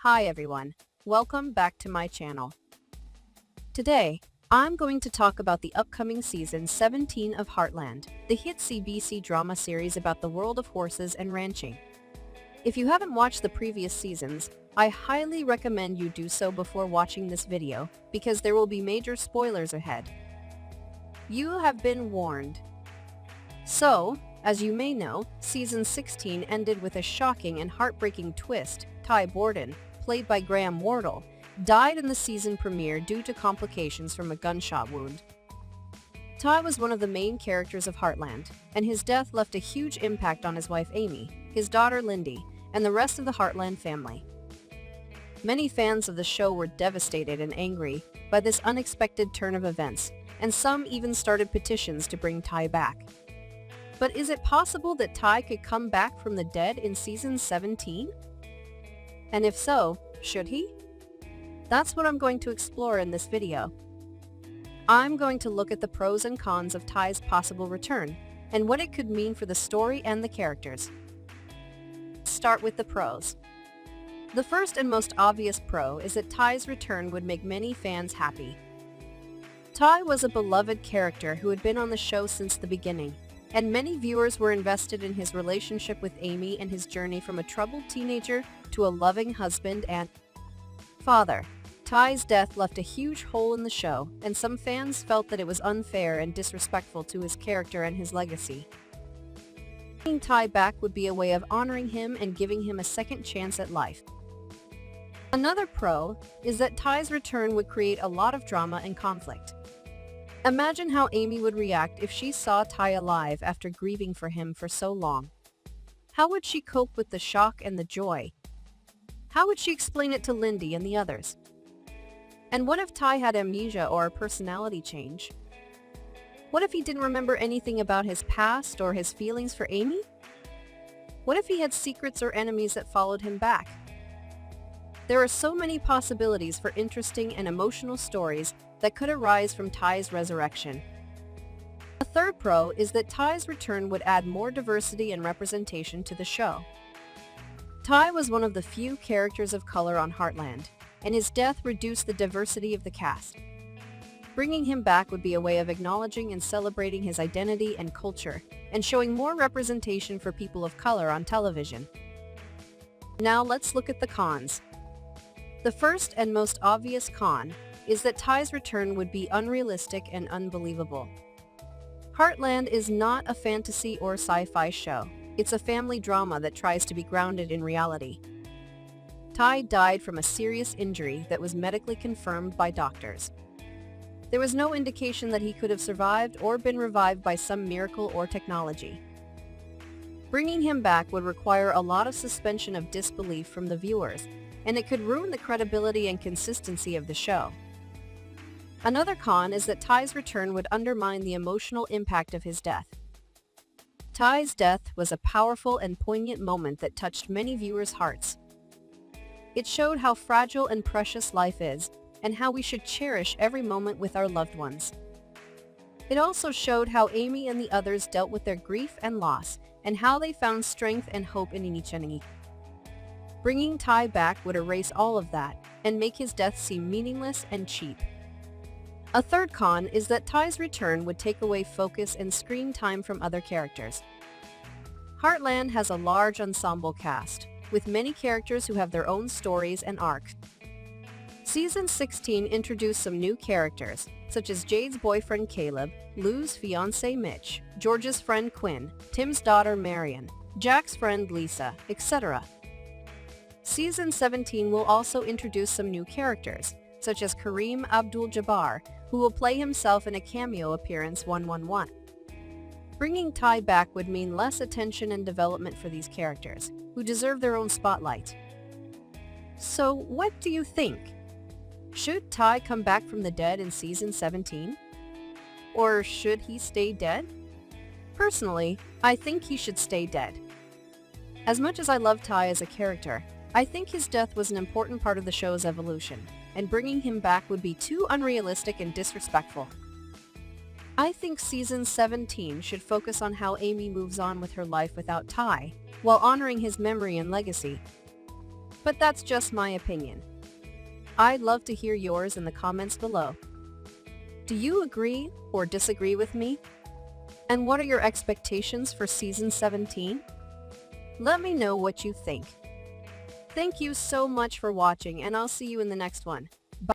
Hi everyone, welcome back to my channel. Today, I'm going to talk about the upcoming season 17 of Heartland, the hit CBC drama series about the world of horses and ranching. If you haven't watched the previous seasons, I highly recommend you do so before watching this video because there will be major spoilers ahead. You have been warned. So, as you may know, season 16 ended with a shocking and heartbreaking twist. Ty Borden, played by Graham Wardle, died in the season premiere due to complications from a gunshot wound. Ty was one of the main characters of Heartland, and his death left a huge impact on his wife Amy, his daughter Lindy, and the rest of the Heartland family. Many fans of the show were devastated and angry by this unexpected turn of events, and some even started petitions to bring Ty back. But is it possible that Ty could come back from the dead in season 17? And if so, should he? That's what I'm going to explore in this video. I'm going to look at the pros and cons of Ty's possible return, and what it could mean for the story and the characters. Let's start with the pros. The first and most obvious pro is that Ty's return would make many fans happy. Ty was a beloved character who had been on the show since the beginning, and many viewers were invested in his relationship with Amy and his journey from a troubled teenager to a loving husband and father. Ty's death left a huge hole in the show, and some fans felt that it was unfair and disrespectful to his character and his legacy. Bringing Ty back would be a way of honoring him and giving him a second chance at life. Another pro is that Ty's return would create a lot of drama and conflict. Imagine how Amy would react if she saw Ty alive after grieving for him for so long. How would she cope with the shock and the joy? How would she explain it to Lindy and the others? And what if Ty had amnesia or a personality change? What if he didn't remember anything about his past or his feelings for Amy? What if he had secrets or enemies that followed him back? There are so many possibilities for interesting and emotional stories that could arise from Ty's resurrection. A third pro is that Ty's return would add more diversity and representation to the show. Ty was one of the few characters of color on Heartland, and his death reduced the diversity of the cast. Bringing him back would be a way of acknowledging and celebrating his identity and culture, and showing more representation for people of color on television. Now let's look at the cons. The first and most obvious con is that Ty's return would be unrealistic and unbelievable. Heartland is not a fantasy or sci-fi show. It's a family drama that tries to be grounded in reality. Ty died from a serious injury that was medically confirmed by doctors. There was no indication that he could have survived or been revived by some miracle or technology. Bringing him back would require a lot of suspension of disbelief from the viewers, and it could ruin the credibility and consistency of the show. Another con is that Ty's return would undermine the emotional impact of his death. Ty's death was a powerful and poignant moment that touched many viewers' hearts. It showed how fragile and precious life is, and how we should cherish every moment with our loved ones. It also showed how Amy and the others dealt with their grief and loss, and how they found strength and hope in each other. Bringing Ty back would erase all of that, and make his death seem meaningless and cheap. A third con is that Ty's return would take away focus and screen time from other characters. Heartland has a large ensemble cast, with many characters who have their own stories and arcs. Season 16 introduced some new characters, such as Jade's boyfriend Caleb, Lou's fiancé Mitch, George's friend Quinn, Tim's daughter Marion, Jack's friend Lisa, etc. Season 17 will also introduce some new characters, such as Kareem Abdul-Jabbar, who will play himself in a cameo appearance 111. Bringing Ty back would mean less attention and development for these characters, who deserve their own spotlight. So, what do you think? Should Ty come back from the dead in season 17? Or should he stay dead? Personally, I think he should stay dead. As much as I love Ty as a character, I think his death was an important part of the show's evolution, and bringing him back would be too unrealistic and disrespectful. I think season 17 should focus on how Amy moves on with her life without Ty, while honoring his memory and legacy. but that's just my opinion. I'd love to hear yours in the comments below. Do you agree or disagree with me? And what are your expectations for Season 17? Let me know what you think. Thank you so much for watching, and I'll see you in the next one.